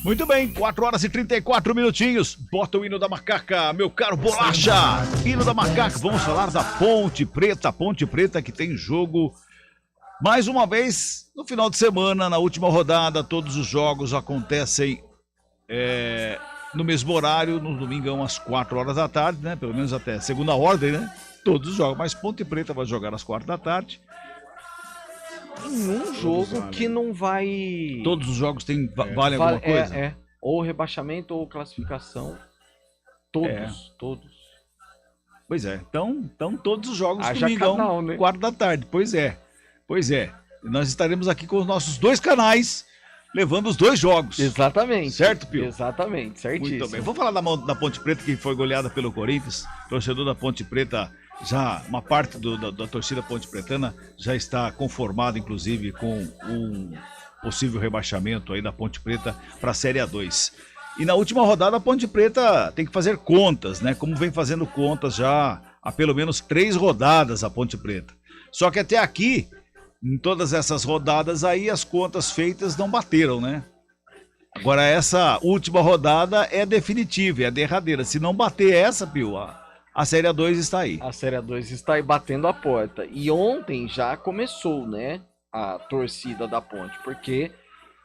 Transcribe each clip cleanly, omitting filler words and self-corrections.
Muito bem, 4 horas e 34 minutinhos. Bota o hino da macaca, meu caro Bolacha. Hino da macaca, vamos falar da Ponte Preta. Ponte Preta que tem jogo mais uma vez no final de semana, na última rodada. Todos os jogos acontecem no mesmo horário, no domingão às 4 horas da tarde, né? Pelo menos até segunda ordem, né? Todos os jogos, mas Ponte Preta vai jogar às 4 da tarde. Em um jogo que não vai... Todos os jogos valem alguma coisa? Ou rebaixamento ou classificação. Todos. Pois é, então todos os jogos Haja domingão, canal, né? 4 da tarde. Pois é. Nós estaremos aqui com os nossos dois canais, levando os dois jogos. Exatamente. Certo, Pio? Exatamente, certíssimo. Muito bem. Vou falar da Ponte Preta, que foi goleada pelo Corinthians. Torcedor da Ponte Preta, já uma parte da torcida ponte pretana já está conformada, inclusive, com um possível rebaixamento aí da Ponte Preta para a Série A2. E na última rodada a Ponte Preta tem que fazer contas, né? Como vem fazendo contas já há pelo menos 3 rodadas a Ponte Preta. Só que até aqui, em todas essas rodadas aí, as contas feitas não bateram, né? Agora essa última rodada é definitiva, é a derradeira. Se não bater essa, Pio, a Série A2 está aí. A Série A2 está aí batendo a porta. E ontem já começou, né, a torcida da Ponte. Porque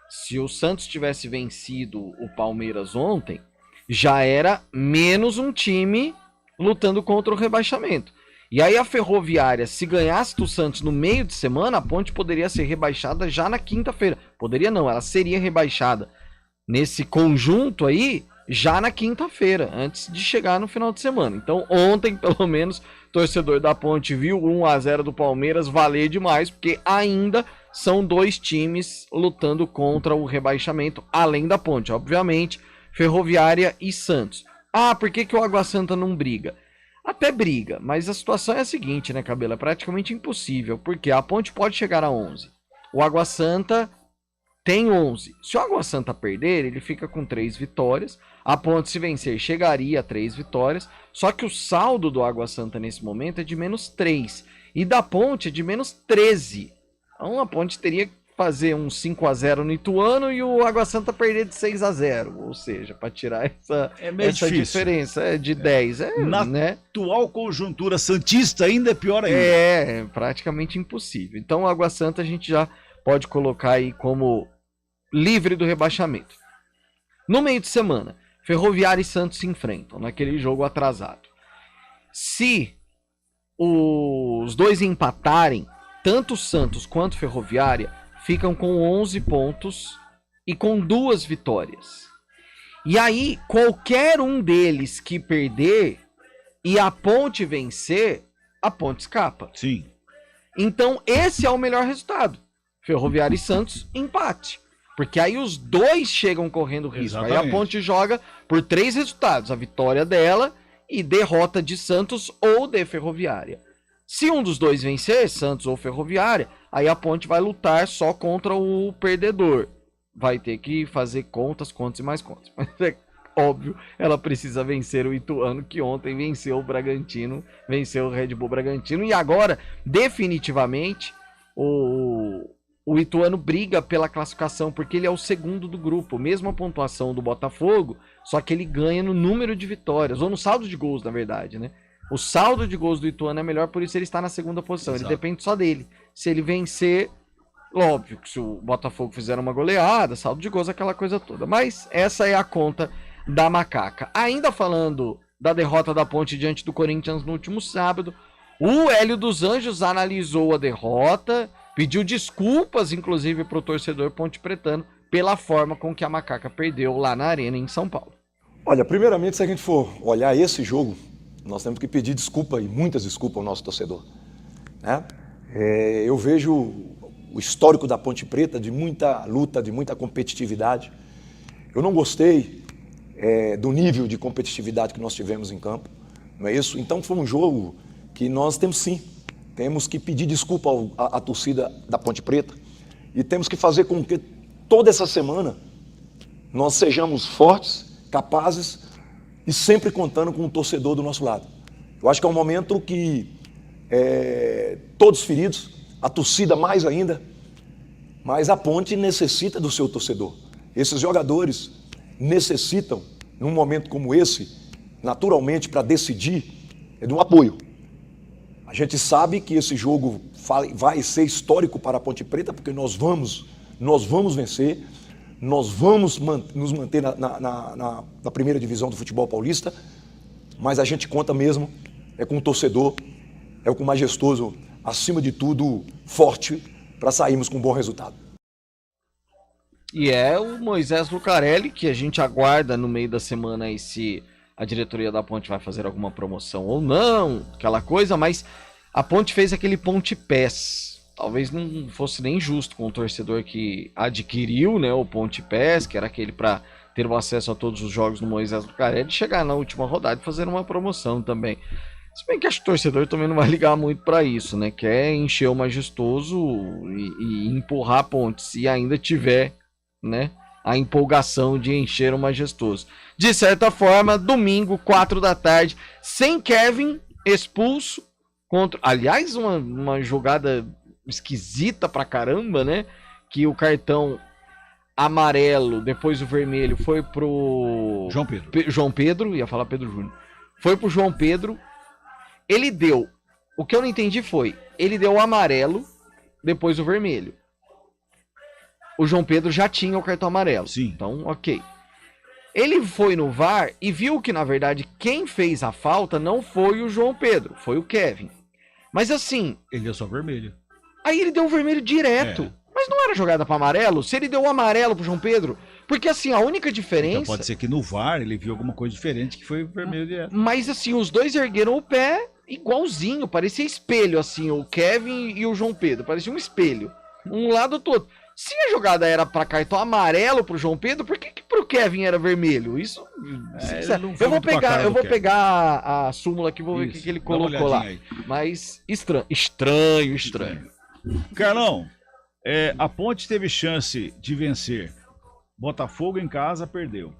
se o Santos tivesse vencido o Palmeiras ontem, já era menos um time lutando contra o rebaixamento. E aí a Ferroviária, se ganhasse do Santos no meio de semana, a Ponte poderia ser rebaixada já na quinta-feira. Poderia não, ela seria rebaixada nesse conjunto aí já na quinta-feira, antes de chegar no final de semana. Então ontem, pelo menos, o torcedor da Ponte viu 1-0 do Palmeiras valer demais, porque ainda são 2 times lutando contra o rebaixamento, além da Ponte, obviamente, Ferroviária e Santos. Por que o Água Santa não briga? Até briga, mas a situação é a seguinte, né, Cabelo? É praticamente impossível, porque a Ponte pode chegar a 11. O Água Santa tem 11. Se o Água Santa perder, ele fica com 3 vitórias. A Ponte, se vencer, chegaria a 3 vitórias. Só que o saldo do Água Santa nesse momento é de menos 3. E da Ponte é de menos 13. Então a Ponte teria que fazer um 5-0 no Ituano e o Água Santa perder de 6-0. Ou seja, para tirar essa diferença de 10. Na atual conjuntura santista ainda é pior ainda. É praticamente impossível. Então o Água Santa a gente já pode colocar aí como livre do rebaixamento. No meio de semana, Ferroviária e Santos se enfrentam naquele jogo atrasado. Se os dois empatarem, tanto o Santos quanto o Ferroviária ficam com 11 pontos e com 2 vitórias. E aí, qualquer um deles que perder e a Ponte vencer, a Ponte escapa. Sim. Então, esse é o melhor resultado. Ferroviária e Santos, empate. Porque aí os dois chegam correndo risco. Exatamente. Aí a Ponte joga por 3 resultados. A vitória dela e derrota de Santos ou de Ferroviária. Se um dos dois vencer, Santos ou Ferroviária, aí a Ponte vai lutar só contra o perdedor. Vai ter que fazer contas e mais contas. Mas é óbvio, ela precisa vencer o Ituano, que ontem venceu o Bragantino, venceu o Red Bull Bragantino. E agora, definitivamente, o Ituano briga pela classificação, porque ele é o segundo do grupo, mesma pontuação do Botafogo, só que ele ganha no número de vitórias, ou no saldo de gols, na verdade, né? O saldo de gols do Ituano é melhor, por isso ele está na segunda posição. Exato. Ele depende só dele. Se ele vencer, óbvio que se o Botafogo fizer uma goleada, saldo de gols, aquela coisa toda. Mas essa é a conta da macaca. Ainda falando da derrota da Ponte diante do Corinthians no último sábado, o Hélio dos Anjos analisou a derrota, pediu desculpas, inclusive, para o torcedor ponte-pretano pela forma com que a macaca perdeu lá na Arena, em São Paulo. Olha, primeiramente, se a gente for olhar esse jogo, nós temos que pedir desculpa, e muitas desculpas ao nosso torcedor, né? Eu vejo o histórico da Ponte Preta de muita luta, de muita competitividade. Eu não gostei do nível de competitividade que nós tivemos em campo, não é isso? Então foi um jogo que nós temos que pedir desculpa à torcida da Ponte Preta e temos que fazer com que toda essa semana nós sejamos fortes, capazes e sempre contando com o torcedor do nosso lado. Eu acho que é um momento que todos feridos, a torcida mais ainda, mas a Ponte necessita do seu torcedor. Esses jogadores necessitam, num momento como esse, naturalmente, para decidir, é de um apoio. A gente sabe que esse jogo vai ser histórico para a Ponte Preta, porque nós vamos vencer, nós vamos nos manter na primeira divisão do futebol paulista, mas a gente conta mesmo com o torcedor, com o Majestoso, acima de tudo, forte, para sairmos com um bom resultado. E é o Moisés Lucarelli, que a gente aguarda no meio da semana aí se a diretoria da Ponte vai fazer alguma promoção ou não, aquela coisa, mas a Ponte fez aquele Ponte Pass. Talvez não fosse nem justo com o torcedor que adquiriu, né, o Ponte Pass, que era aquele para ter o acesso a todos os jogos do Moisés Lucarelli, chegar na última rodada e fazer uma promoção também. Se bem que acho que o torcedor também não vai ligar muito para isso, né? Quer encher o Majestoso e empurrar a Ponte, se ainda tiver, né, a empolgação de encher o Majestoso. De certa forma, domingo, 4 da tarde, sem Kevin, expulso, contra... Aliás, uma jogada esquisita pra caramba, né? Que o cartão amarelo, depois o vermelho, foi pro... João Pedro, ia falar Pedro Júnior. Foi pro João Pedro. Ele deu... O que eu não entendi foi, ele deu o amarelo, depois o vermelho. O João Pedro já tinha o cartão amarelo. Sim. Então, ok. Ele foi no VAR e viu que, na verdade, quem fez a falta não foi o João Pedro, foi o Kevin. Mas assim... Ele deu só vermelho. Aí ele deu o vermelho direto. Mas não era jogada para amarelo? Se ele deu o amarelo pro João Pedro? Porque assim, a única diferença... Então pode ser que no VAR ele viu alguma coisa diferente que foi vermelho direto. Mas assim, os dois ergueram o pé igualzinho, parecia espelho assim, o Kevin e o João Pedro, parecia um espelho. Um lado do outro. Se a jogada era para cartão amarelo pro João Pedro, por que pro Kevin era vermelho? Isso. Eu vou pegar a súmula aqui, vou ver o que ele colocou lá. Aí. Mas estranho. Carlão, a Ponte teve chance de vencer. Botafogo em casa, perdeu.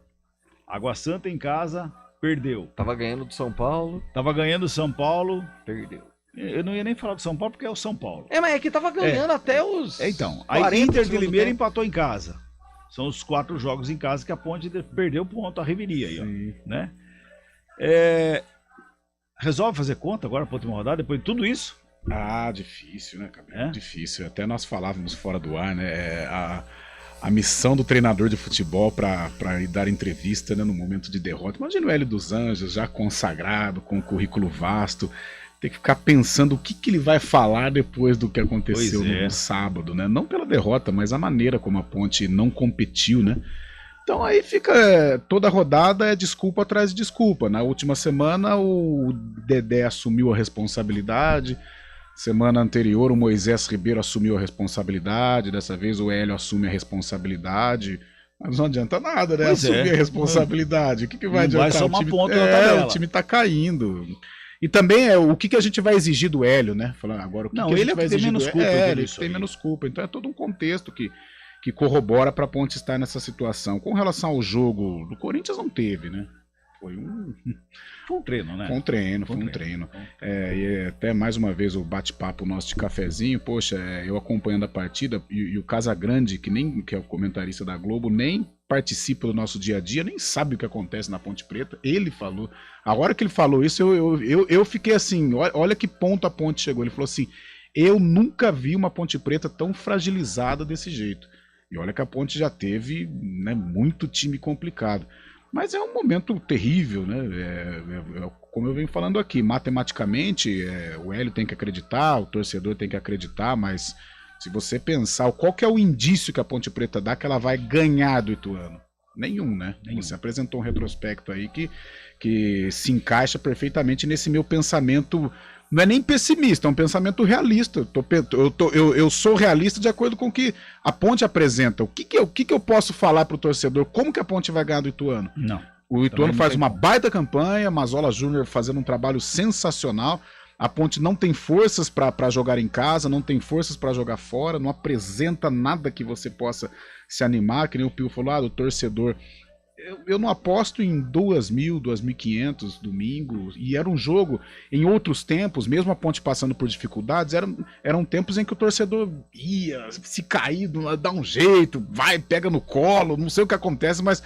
Água Santa em casa, perdeu. Tava ganhando do São Paulo. Perdeu. Eu não ia nem falar do São Paulo porque é o São Paulo. Mas é que tava ganhando até os... Então, a Inter de Limeira empatou em casa. São os 4 jogos em casa que a Ponte perdeu ponto, a reviria aí, ó, né? Resolve fazer conta agora para a última rodada, depois de tudo isso? Difícil, né, cara? Difícil. Até nós falávamos fora do ar, né? A missão do treinador de futebol para ir dar entrevista, né, no momento de derrota. Imagina o Hélio dos Anjos, já consagrado, com um currículo vasto, ter que ficar pensando o que ele vai falar depois do que aconteceu no sábado, né? Não pela derrota, mas a maneira como a Ponte não competiu, né? Então aí fica, toda rodada é desculpa atrás de desculpa. Na última semana o Dedé assumiu a responsabilidade, semana anterior o Moisés Ribeiro assumiu a responsabilidade, dessa vez o Hélio assume a responsabilidade, mas não adianta nada, né? Assumir a responsabilidade, o que vai adiantar? Vai somar ponto na tabela. O time tá caindo. E também o que a gente vai exigir do Hélio, né? Falando agora, o que a gente vai exigir do Hélio? Ele tem menos culpa. Então é todo um contexto que corrobora para a Ponte estar nessa situação. Com relação ao jogo do Corinthians, não teve, né? Foi um treino, né? Foi um treino. E até mais uma vez o bate-papo nosso de cafezinho, poxa, eu acompanhando a partida e o Casagrande, que é o comentarista da Globo, nem participa do nosso dia a dia, nem sabe o que acontece na Ponte Preta. Ele falou, a hora que ele falou isso, eu fiquei assim, olha que ponto a Ponte chegou. Ele falou assim, eu nunca vi uma Ponte Preta tão fragilizada desse jeito. E olha que a Ponte já teve, né, muito time complicado. Mas é um momento terrível, né? Como eu venho falando aqui, matematicamente, o Hélio tem que acreditar, o torcedor tem que acreditar, mas se você pensar, qual que é o indício que a Ponte Preta dá que ela vai ganhar do Ituano? Nenhum, né? Você apresentou um retrospecto aí que se encaixa perfeitamente nesse meu pensamento. Não é nem pessimista, é um pensamento realista. Eu sou realista de acordo com o que a Ponte apresenta. O que eu posso falar para o torcedor? Como que a Ponte vai ganhar do Ituano? Não. O Ituano faz uma baita campanha, Mazola Júnior fazendo um trabalho sensacional. A Ponte não tem forças para jogar em casa, não tem forças para jogar fora, não apresenta nada que você possa se animar, que nem o Pio falou, o torcedor eu não aposto em 2.000, 2.500 domingo, e era um jogo, em outros tempos, mesmo a Ponte passando por dificuldades, eram tempos em que o torcedor ia, se cair, dá um jeito, vai, pega no colo, não sei o que acontece, mas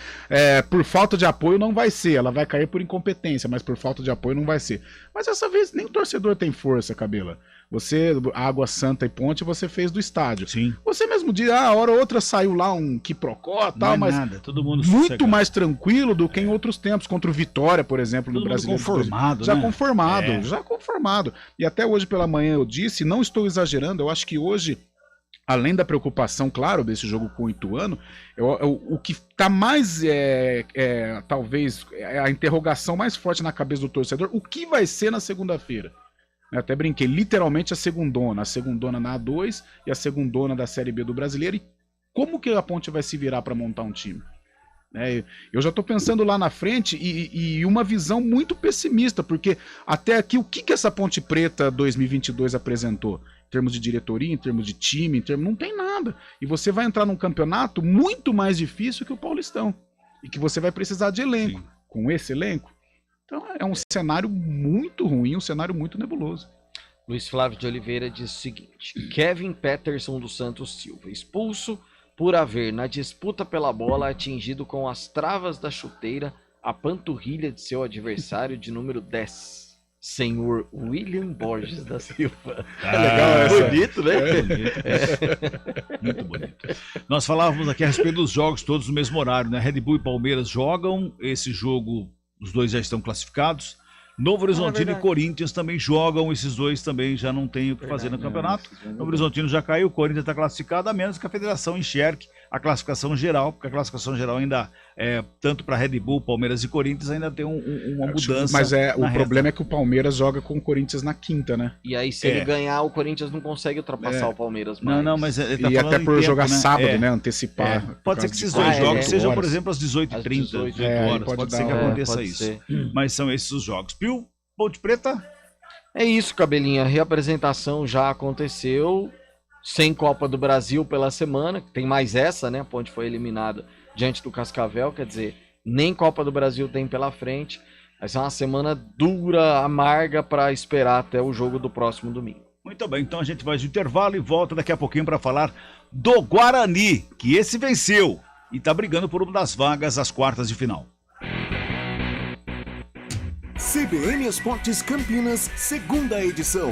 por falta de apoio não vai ser, ela vai cair por incompetência, mas por falta de apoio não vai ser. Mas dessa vez nem o torcedor tem força, Cabela. Você, Água Santa e Ponte, você fez do estádio. Sim. Você mesmo diz, a hora ou outra saiu lá um quiprocó e tal, mas nada, todo mundo muito sossegado. mais tranquilo do que em outros tempos, contra o Vitória, por exemplo, no Brasileiro. Conformado, já né? conformado, já conformado. E até hoje pela manhã eu disse, não estou exagerando, eu acho que hoje, além da preocupação, claro, desse jogo com o Ituano, o que está mais, talvez, a interrogação mais forte na cabeça do torcedor, o que vai ser na segunda-feira? Eu até brinquei, literalmente a segundona na A2 e a segundona da Série B do Brasileiro. E como que a Ponte vai se virar para montar um time? Eu já estou pensando lá na frente e uma visão muito pessimista, porque até aqui o que essa Ponte Preta 2022 apresentou? Em termos de diretoria, em termos de time, não tem nada. E você vai entrar num campeonato muito mais difícil que o Paulistão. E que você vai precisar de elenco. Sim. Com esse elenco, então é um cenário muito ruim, um cenário muito nebuloso. Luiz Flávio de Oliveira diz o seguinte: Kevin Peterson dos Santos Silva, expulso por haver, na disputa pela bola, atingido com as travas da chuteira a panturrilha de seu adversário de número 10, senhor William Borges da Silva. Legal essa. Bonito, né? Muito bonito. Nós falávamos aqui a respeito dos jogos todos no mesmo horário, né? Red Bull e Palmeiras jogam, esse jogo... Os dois já estão classificados. Novo Horizontino e Corinthians também jogam. Esses dois também já não têm o que fazer no campeonato. Novo Horizontino já caiu, o Corinthians está classificado, a menos que a federação enxergue a classificação geral, porque a classificação geral ainda, tanto para Red Bull, Palmeiras e Corinthians, ainda tem uma mudança. Mas o problema é que o Palmeiras joga com o Corinthians na quinta, né? E aí, se ele ganhar, o Corinthians não consegue ultrapassar o Palmeiras mais. Não, mas e até por jogar sábado, né? Antecipar. Pode ser que esses dois jogos sejam, por exemplo, às 18h30, 18 horas. Pode ser que aconteça isso. Mas são esses os jogos. Pio, Ponte Preta? É isso, Cabelinha. A reapresentação já aconteceu. Sem Copa do Brasil pela semana. Tem mais essa, né? A Ponte foi eliminada diante do Cascavel. Quer dizer, nem Copa do Brasil tem pela frente. Vai ser uma semana dura, amarga para esperar até o jogo do próximo domingo. Muito bem, então a gente vai de intervalo e volta daqui a pouquinho para falar do Guarani, que esse venceu e está brigando por uma das vagas às quartas de final. CBN Esportes Campinas, segunda edição.